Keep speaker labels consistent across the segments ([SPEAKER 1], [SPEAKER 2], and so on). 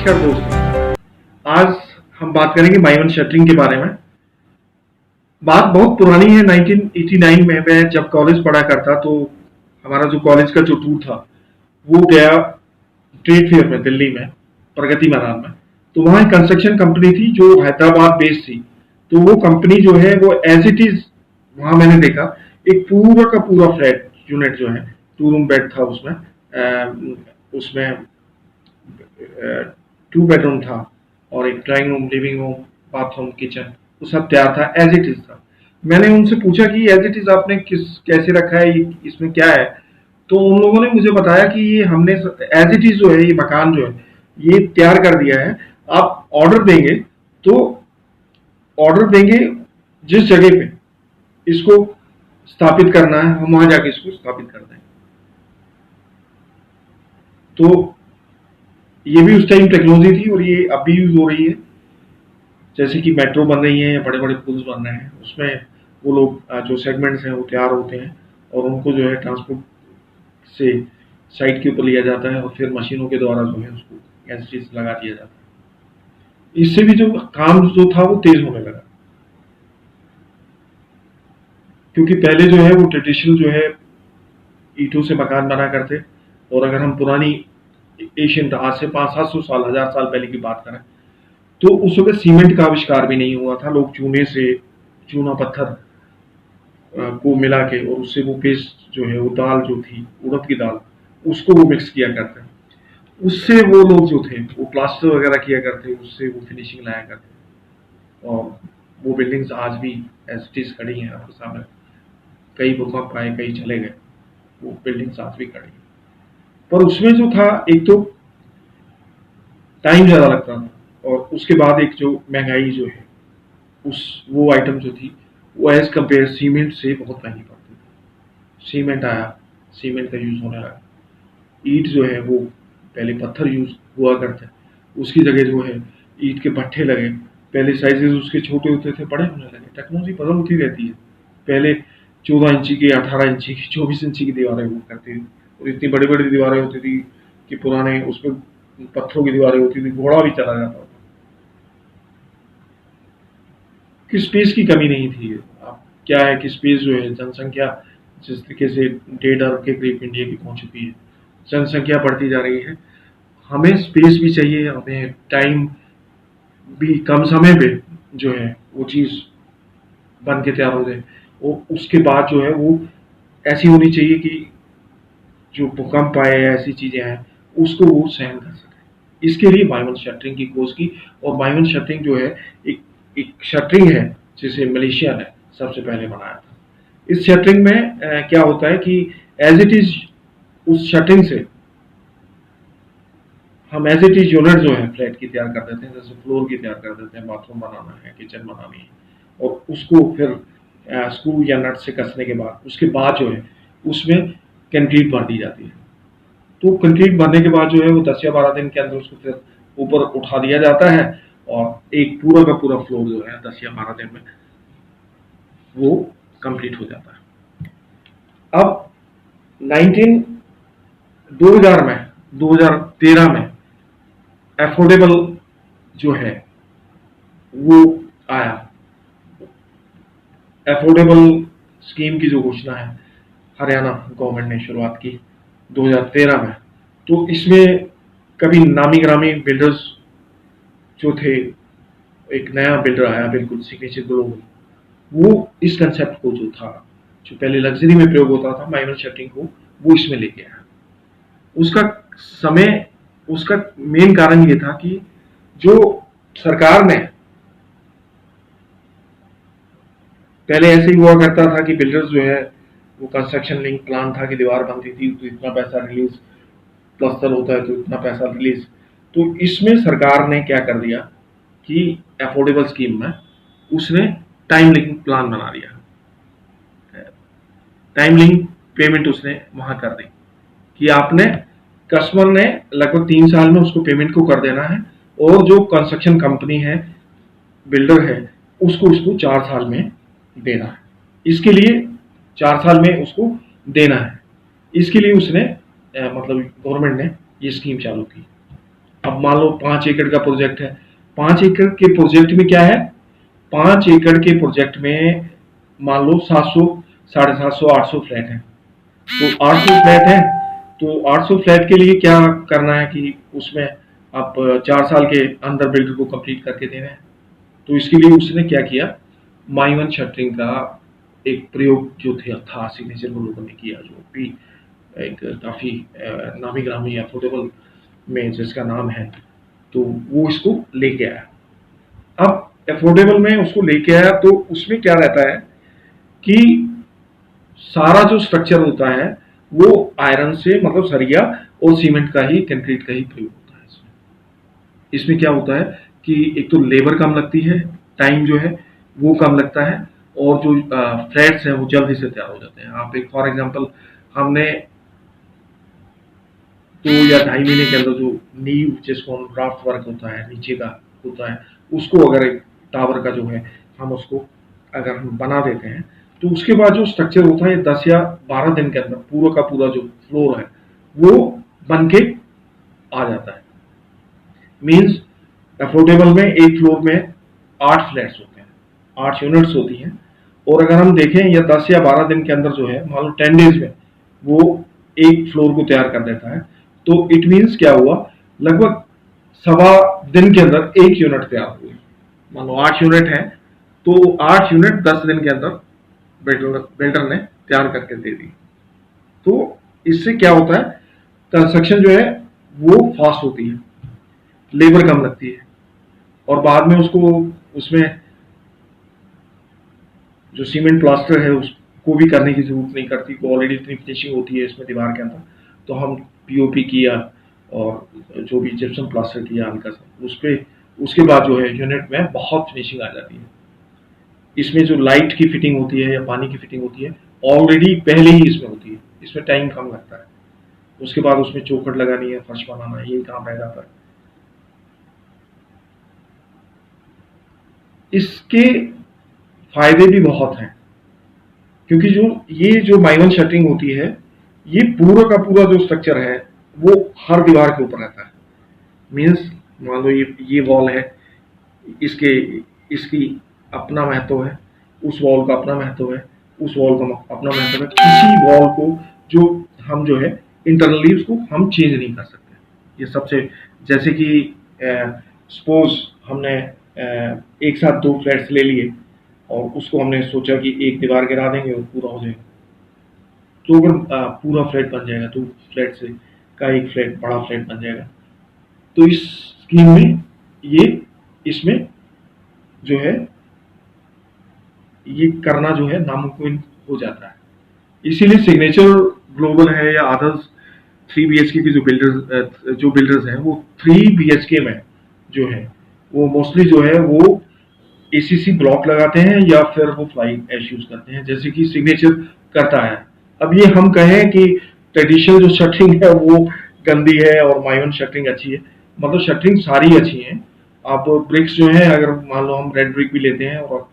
[SPEAKER 1] नमस्कार दोस्तों। आज हम बात करेंगे माइमन शटरिंग के बारे में। बात बहुत पुरानी है। 1989 में मैं जब कॉलेज पढ़ा करता तो हमारा जो कॉलेज का जो टूर था वो गया ट्रेड फेयर में, दिल्ली में, प्रगति मैदान में। तो वहाँ एक कंस्ट्रक्शन कंपनी थी जो हैदराबाद बेस्ड थी। तो वो कंपनी जो है वो एज इट इज वहाँ मैंने देखा एक पूरा का पूरा फ्लैट यूनिट जो है 2 रूम बेड था उसमें। उसमें 2 बेडरूम था और एक drawing room, living room, bathroom, kitchen, वो सब तैयार था, एज इट इज था। मैंने उनसे पूछा कि एज इट इज आपने कैसे रखा है, इसमें क्या है? तो उन लोगों ने मुझे बताया कि ये हमने एज इट इज जो है, ये मकान जो है ये तैयार कर दिया है। आप ऑर्डर देंगे तो ऑर्डर देंगे जिस जगह पे इसको स्थापित करना है, हम वहां जाके इसको स्थापित कर देंगे। तो ये भी उस टाइम टेक्नोलॉजी थी और ये अब भी यूज हो रही है। जैसे कि मेट्रो बन रही है या बड़े बड़े पुल्स बन रहे हैं, उसमें वो लोग जो सेगमेंट्स हैं वो तैयार होते हैं और उनको जो है ट्रांसपोर्ट से साइट के ऊपर लिया जाता है और फिर मशीनों के द्वारा जो है उसको एज लगा दिया जाता है। इससे भी जो काम जो था वो तेज होने लगा, क्योंकि पहले जो है वो ट्रेडिशनल जो है ईंटों से मकान बना करते। और अगर हम पुरानी एशियन आज से 500-700 साल, 1000 साल पहले की बात करें तो उस वक्त सीमेंट का आविष्कार भी नहीं हुआ था। लोग चूना पत्थर को मिला के और उससे वो पेस्ट जो है, वो दाल जो थी उड़द की दाल, उसको वो मिक्स किया करते हैं। उससे वो लोग जो थे वो प्लास्टर वगैरह किया करते, उससे वो फिनिशिंग लाया करते। और वो बिल्डिंग्स आज भी एज इट इज खड़ी हैं आपके सामने। कई भूकंप आए, कई चले गए, वो बिल्डिंग्स आज भी खड़ी हैं। पर उसमें जो था, एक तो टाइम ज्यादा लगता था और उसके बाद एक जो महंगाई जो है, वो आइटम जो थी वो एज कंपेयर सीमेंट से बहुत महंगी पड़ती थी। सीमेंट आया, सीमेंट का यूज होने लगा। ईंट जो है वो पहले पत्थर यूज हुआ करते, उसकी जगह जो है ईंट के भट्ठे लगे। पहले साइजेस उसके छोटे होते थे, बड़े होने लगे। टेक्नोलॉजी बदल होती रहती है। पहले 14 इंची की, 18 इंची की, 24 इंची की दीवारें हुआ करती थी और इतनी बड़ी बड़ी दीवारें होती थी कि पुराने उसमें पत्थरों की दीवारें होती थी, घोड़ा भी चला जाता था। कि स्पेस की कमी नहीं थी। अब क्या है कि स्पेस जो है, जनसंख्या जिस तरीके से 1.5 अरब के करीब इंडिया की पहुंच चुकी है, जनसंख्या बढ़ती जा रही है, हमें स्पेस भी चाहिए, हमें टाइम भी, कम समय पे जो है वो चीज बन के तैयार हो जाए। और उसके बाद जो है वो ऐसी होनी चाहिए कि जो भूकंप आए या ऐसी चीजें आए उसको वो सहन कर सके। इसके लिए माइमन शटरिंग की खोज की। और माइमन शटरिंग जो है एक शटरिंग है जिसे मलेशिया ने सबसे पहले बनाया था। इस शटरिंग में क्या होता है कि एज इट इज उस शटरिंग से हम एज इट इज यूनिट जो है फ्लैट की तैयार कर देते हैं। जैसे फ्लोर की तैयार कर देते हैं, बाथरूम बनाना है, किचन बनानी है, और उसको फिर स्क्रू या नट से कसने के बाद उसके बाद जो है उसमें कंक्रीट भर दी जाती है। तो कंक्रीट भरने के बाद जो है वो 10 या 12 दिन के अंदर उसको फिर ऊपर उठा दिया जाता है और एक पूरा का पूरा फ्लोर जो है 10 या 12 दिन में वो कंप्लीट हो जाता है। अब 19 2000 में 2013 में एफोर्डेबल जो है वो आया। एफोर्डेबल स्कीम की जो घोषणा है हरियाणा गवर्नमेंट ने शुरुआत की 2013 में। तो इसमें कभी नामी ग्रामी बिल्डर्स जो थे, एक नया बिल्डर आया बिल्कुल सिग्नेचर ग्लोबल, वो इस कंसेप्ट को जो था, जो पहले लग्जरी में प्रयोग होता था माइनर शटरिंग को, वो इसमें लेके आया। उसका समय, उसका मेन कारण ये था कि जो सरकार ने, पहले ऐसे ही हुआ करता था कि बिल्डर्स जो है वो कंस्ट्रक्शन लिंक प्लान था कि दीवार बनती थी तो इतना पैसा रिलीज, प्लास्टर होता है तो इतना पैसा रिलीज। तो इसमें सरकार ने क्या कर दिया कि एफोर्डेबल स्कीम में उसने टाइम लिंक प्लान बना दिया। टाइम लिंक पेमेंट उसने वहां कर दी कि आपने, कस्टमर ने लगभग 3 साल में उसको पेमेंट को कर देना है और जो कंस्ट्रक्शन कंपनी है, बिल्डर है, उसको 4 साल में देना है। इसके लिए 4 साल में उसको देना है। इसके लिए उसने मतलब गवर्नमेंट ने ये स्कीम चालू की। अब मान लो 5 एकड़ का प्रोजेक्ट है, 5 एकड़ के प्रोजेक्ट में क्या है, 5 एकड़ के प्रोजेक्ट में मान लो 700, 750, 800 फ्लैट है। तो 800 फ्लैट है, तो 800 फ्लैट के लिए क्या करना है कि उसमें आप 4 साल के अंदर बिल्डर को कंप्लीट करके देना है। तो इसके लिए उसने क्या किया, माइवन शटरिंग का एक प्रयोग जो था सिग्नेचर में लोगों ने किया, जो भी एक काफी नामी ग्रामी अफोर्डेबल में जिसका नाम है, तो वो इसको लेके आया। अब अफोर्डेबल में उसको लेके आया तो उसमें क्या रहता है कि सारा जो स्ट्रक्चर होता है वो आयरन से, मतलब सरिया और सीमेंट का ही, कंक्रीट का ही प्रयोग होता है। इसमें क्या होता है कि एक तो लेबर कम लगती है, टाइम जो है वो कम लगता है, और जो फ्लैट्स हैं वो जल्दी से तैयार हो जाते हैं। आप एक फॉर एग्जांपल, हमने 2 या 2.5 महीने के अंदर जो नींव जिसको हम ड्राफ्ट वर्क होता है नीचे का होता है, उसको अगर एक टावर का जो है हम उसको अगर हम बना देते हैं, तो उसके बाद जो स्ट्रक्चर होता है 10 या 12 दिन के अंदर पूरा का पूरा जो फ्लोर है वो बन के आ जाता है। मीन्स अफोर्डेबल में एक फ्लोर में 8 फ्लैट्स होते हैं, 8 यूनिट्स होती हैं, और अगर हम देखें या 10 या 12 दिन के अंदर जो है, मान लो 10 डेज में वो एक फ्लोर को तैयार कर देता है, तो इट मीन्स क्या हुआ, लगभग 1.25 दिन के अंदर एक यूनिट तैयार हुई। मान लो 8 यूनिट है, तो 8 यूनिट 10 दिन के अंदर बिल्डर ने तैयार करके दे दी। तो इससे क्या होता है, कंस्ट्रक्शन जो है वो फास्ट होती है, लेबर कम लगती है, और बाद में उसको उसमें जो सीमेंट प्लास्टर है उसको भी करने की जरूरत नहीं करती, को ऑलरेडी इतनी फिनिशिंग होती है इसमें दीवार के अंदर। तो हम पीओपी किया और जो भी जिप्सम प्लास्टर किया हल्का सा उस पे, उसके बाद जो है यूनिट में बहुत फिनिशिंग आ जाती है। इसमें जो लाइट की फिटिंग होती है या पानी की फिटिंग होती है ऑलरेडी पहले ही इसमें होती है, इसमें टाइम कम लगता है। उसके बाद उसमें चौखट लगानी है, फर्श बनाना है, यही काम रह जाता है। इसके फायदे भी बहुत हैं, क्योंकि जो ये जो माइवन शटरिंग होती है, ये पूरा का पूरा जो स्ट्रक्चर है वो हर दीवार के ऊपर रहता है। मीन्स मान लो ये वॉल है, इसके इसकी अपना महत्व है, उस वॉल का अपना महत्व है, उस वॉल का अपना महत्व है। किसी वॉल को जो हम जो है इंटरनली उसको हम चेंज नहीं कर सकते। ये सबसे, जैसे कि सपोज हमने एक साथ 2 फ्लैट्स ले लिए और उसको हमने सोचा कि एक दीवार गिरा देंगे और पूरा हो जाएगा, तो अगर पूरा फ्लैट बन जाएगा तो फ्लैट से का एक फ्लैट बड़ा फ्लैट बन जाएगा। तो इस स्कीम में ये इसमें जो है ये करना जो है नामुमकिन हो जाता है। इसीलिए सिग्नेचर ग्लोबल है या अदर्स 3 BHK की जो बिल्डर्स हैं वो 3 BHK में जो है वो मोस्टली जो है वो एसीसी ब्लॉक लगाते हैं या फिर वो फ्लाई ऐश यूज करते हैं, जैसे कि सिग्नेचर करता है। अब ये हम कहें कि ट्रेडिशनल जो शटरिंग है वो गंदी है और माइवन शटरिंग अच्छी है, मतलब शटरिंग सारी अच्छी है। आप ब्रिक्स जो है, अगर मान लो हम रेड ब्रिक भी लेते हैं और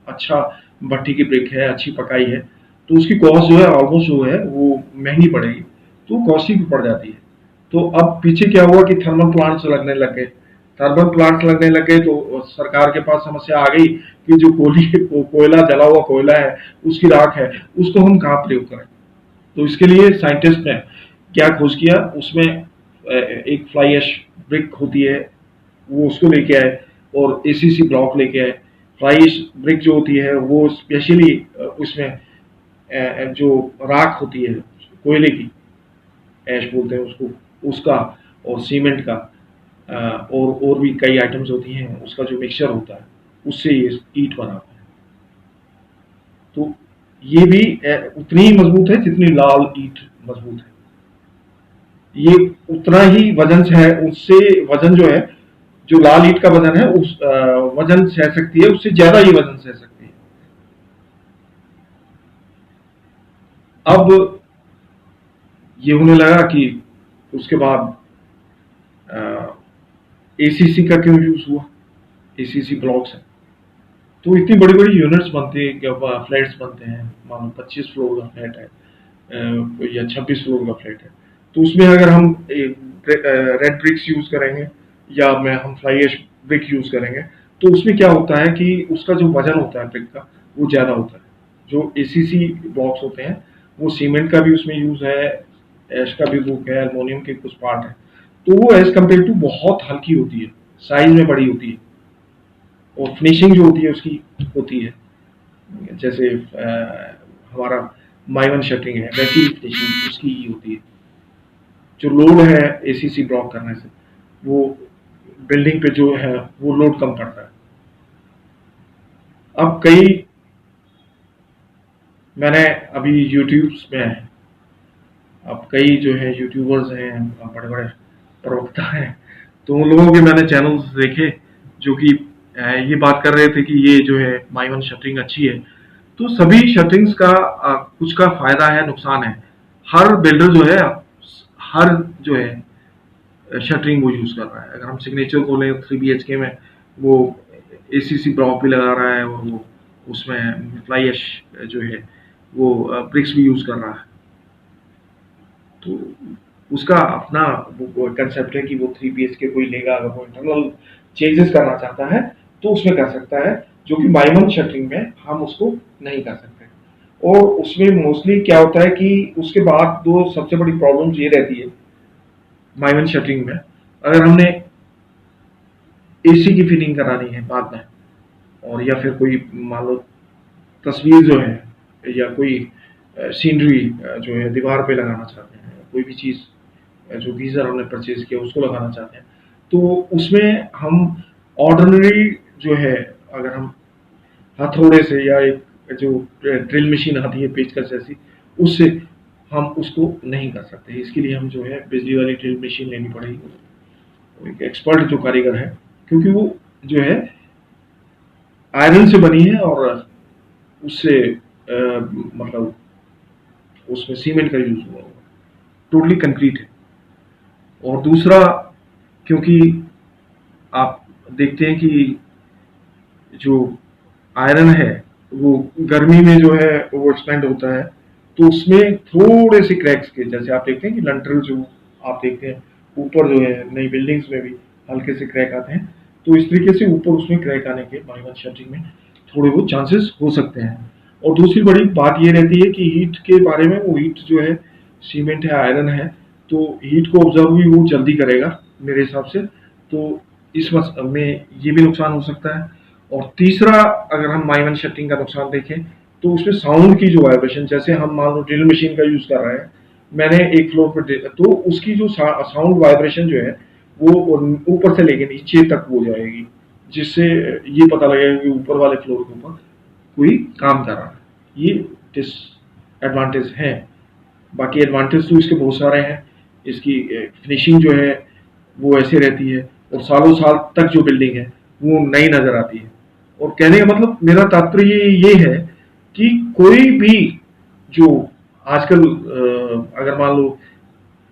[SPEAKER 1] अच्छा भट्टी की ब्रिक है, अच्छी पकाई है, तो उसकी कॉस्ट जो है ऑलमोस्ट जो है वो महंगी पड़ेगी, तो कॉस्टली भी पड़ जाती है। तो अब पीछे क्या हुआ कि थर्मल प्लांट्स लगने लग गए, थर्मल प्लांट्स लगने लग गए तो सरकार के पास समस्या आ गई कि जो कोयला जला हुआ कोयला है, उसकी राख है, उसको हम कहाँ प्रयोग करें। तो इसके लिए साइंटिस्ट ने क्या खोज किया, उसमें एक फ्लाई ऐश ब्रिक होती है, वो उसको लेके आए और एसीसी ब्लॉक लेके आए। फ्लाई ऐश ब्रिक जो होती है वो स्पेशली उसमें जो राख होती है कोयले की, ऐश बोलते हैं उसको, उसका और सीमेंट का और भी कई आइटम्स होती हैं, उसका जो मिक्सचर होता है उससे ये ईंट बनाते हैं। तो ये भी उतनी ही मजबूत है जितनी लाल ईंट मजबूत है। ये उतना ही वजन से है, उससे वजन जो है, जो लाल ईंट का वजन है उस वजन सह सकती है, उससे ज्यादा ये वजन सह सकती है। अब ये होने लगा कि उसके बाद एसीसी का क्यों यूज हुआ, एसीसी ब्लॉक्स है तो इतनी बड़ी बड़ी यूनिट्स बनती है, फ्लैट्स बनते हैं। मान लो 25 फ्लोर का फ्लैट है या 26 फ्लोर का फ्लैट है, तो उसमें अगर हम रेड ब्रिक्स यूज करेंगे या मैं हम फ्लाई ऐश ब्रिक यूज करेंगे, तो उसमें क्या होता है कि उसका जो वजन होता है ब्रिक का वो ज्यादा होता है। जो एसीसी ब्लॉक्स होते हैं वो सीमेंट का भी उसमें यूज है, ऐश का भी बुक है, एल्युमिनियम के कुछ पार्ट है, तो वो एज कम्पेयर टू बहुत हल्की होती है, साइज में बड़ी होती है, और फिनिशिंग जो होती है उसकी होती है जैसे हमारा माइवन शटरिंग है वैसी ही फिनिशिंग उसकी ही होती है। जो लोड है एसीसी ब्लॉक करने से वो बिल्डिंग पे जो है वो लोड कम पड़ता है। अब कई मैंने अभी यूट्यूब में, अब कई जो है यूट्यूबर्स हैं बड़े बड़े प्रवक्ता हैं, तो उन लोगों के मैंने चैनल्स देखे जो कि ये बात कर रहे थे कि ये जो है माइवन शटरिंग अच्छी है। तो सभी शटरिंग्स का कुछ का फायदा है, नुकसान है। हर बिल्डर जो है हर जो है शटरिंग वो यूज कर रहा है। अगर हम सिग्नेचर को लें 3 BHK में वो एसीसी ब्लॉक भी लगा रहा है और वो उसमें फ्लाई ऐश जो है वो ब्रिक्स भी यूज कर रहा है। तो उसका अपना वो कंसेप्ट है कि वो 3 BHK कोई लेगा, अगर वो इंटरनल चेंजेस करना चाहता है तो उसमें कर सकता है, जो कि माइमन शटरिंग में हम उसको नहीं कर सकते। और उसमें मोस्टली क्या होता है कि उसके बाद दो सबसे बड़ी प्रॉब्लम ये रहती है माइमन शटरिंग में, अगर हमने एसी की फिटिंग करानी है बाद में, और या फिर कोई मान लो तस्वीर जो है या कोई सीनरी जो है दीवार पे लगाना चाहते हैं, कोई भी चीज जो गीजर हमने परचेज किया उसको लगाना चाहते हैं, तो उसमें हम ऑर्डिनरी जो है अगर हम हथौड़े से या एक जो ड्रिल मशीन आती है पेचकस जैसी उससे हम उसको नहीं कर सकते। इसके लिए हम जो है बिजली वाली ड्रिल मशीन लेनी पड़ेगी, एक एक्सपर्ट जो कारीगर है, क्योंकि वो जो है आयरन से बनी है और उससे मतलब उसमें सीमेंट का यूज हुआ होगा, टोटली कंक्रीट है। और दूसरा, क्योंकि आप देखते हैं कि जो आयरन है वो गर्मी में जो है वो एक्सपेंड होता है, तो उसमें थोड़े से क्रैक्स के, जैसे आप देखते हैं कि लंटर जो आप देखते हैं ऊपर जो है नई बिल्डिंग्स में भी हल्के से क्रैक आते हैं, तो इस तरीके से ऊपर उसमें क्रैक आने के माइवन शटरिंग में थोड़े बहुत चांसेस हो सकते हैं। और दूसरी बड़ी बात ये रहती है कि हीट के बारे में, वो हीट जो है सीमेंट है, आयरन है, तो हीट को ऑब्जर्व भी वो जल्दी करेगा मेरे हिसाब से, तो इस में ये भी नुकसान हो सकता है। और तीसरा, अगर हम माइवन शटरिंग का नुकसान देखें तो उसमें साउंड की जो वाइब्रेशन, जैसे हम मान लो ड्रिल मशीन का यूज कर रहे हैं, मैंने एक फ्लोर पर, तो उसकी जो साउंड वाइब्रेशन जो है वो ऊपर से लेके नीचे तक हो जाएगी, जिससे ये पता लगेगा कि ऊपर वाले फ्लोर के ऊपर कोई काम कर रहा है। ये डिसएडवांटेज है। बाकी एडवांटेज तो इसके बहुत सारे हैं। इसकी फिनिशिंग जो है वो ऐसे रहती है, और सालों साल तक जो बिल्डिंग है वो नई नजर आती है। और कहने का मतलब मेरा तात्पर्य ये है कि कोई भी जो आजकल अगर मान लो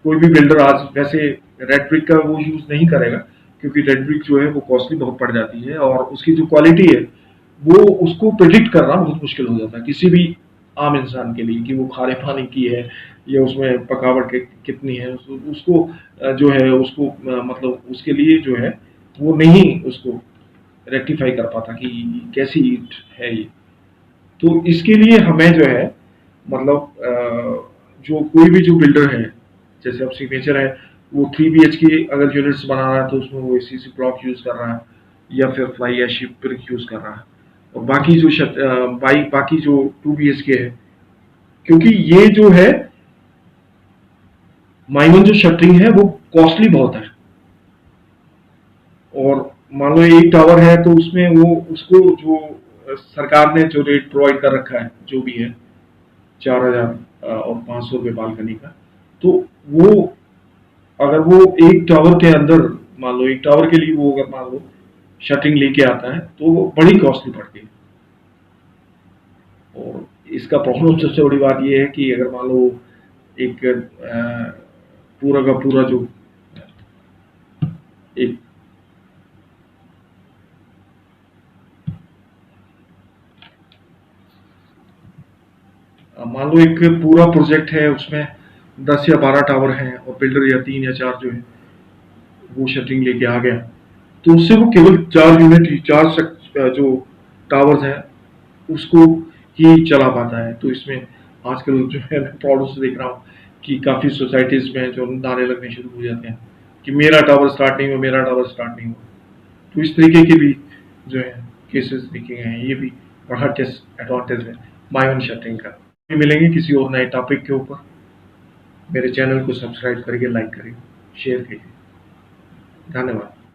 [SPEAKER 1] कोई भी बिल्डर आज वैसे रेड ब्रिक का वो यूज नहीं करेगा, क्योंकि रेड ब्रिक जो है वो कॉस्टली बहुत पड़ जाती है, और उसकी जो क्वालिटी है वो उसको प्रिडिक्ट करना बहुत मुश्किल हो जाता है किसी भी आम इंसान के लिए, कि वो खारे पानी की है या उसमें पकावट कितनी है, उसको जो है उसको मतलब उसके लिए जो है वो नहीं उसको रेक्टिफाई कर पाता कि कैसी ईट है ये। तो इसके लिए हमें जो है मतलब जो कोई भी जो बिल्डर है, जैसे अब सिग्नेचर है, वो 3 BHK अगर यूनिट्स बना रहा है तो उसमें वो एसीसी ब्लॉक यूज कर रहा है या फिर फ्लाई ऐश ब्रिक यूज कर रहा है। और बाकी जो बाकी जो 2 BHK है, क्योंकि ये जो है माइमन जो शटरिंग है वो कॉस्टली बहुत है, और मान लो एक टावर है तो उसमें वो उसको जो सरकार ने जो रेट प्रोवाइड कर रखा है जो भी है 4,000 और 500 रुपये बालकनी का, तो वो अगर वो एक टावर के अंदर, मान लो एक टावर के लिए वो अगर मान लो शटरिंग लेके आता है तो वो बड़ी कॉस्टली पड़ती है। और इसका प्रॉब्लम सबसे बड़ी बात ये है कि अगर मान लो एक पूरा का पूरा जो एक मान लो एक पूरा प्रोजेक्ट है, उसमें 10 या 12 टावर हैं और बिल्डर या 3 या 4 जो है वो शटरिंग लेके आ गया, तो उससे वो केवल 4 यूनिट, जो टावर्स हैं उसको ही चला पाता है। तो इसमें आजकल जो है मैं प्राउड से देख रहा हूँ कि काफ़ी सोसाइटीज़ में जो नारे लगने शुरू हो जाते हैं कि मेरा टावर स्टार्ट नहीं हुआ, मेरा टावर स्टार्ट नहीं हुआ। तो इस तरीके के भी जो है केसेस देखे गए हैं। ये भी बड़ा डिसएडवांटेज है माई ओन शटरिंग का। फिर मिलेंगे किसी और नए टॉपिक के ऊपर। मेरे चैनल को सब्सक्राइब करिए, लाइक करिए, शेयर करिए। धन्यवाद।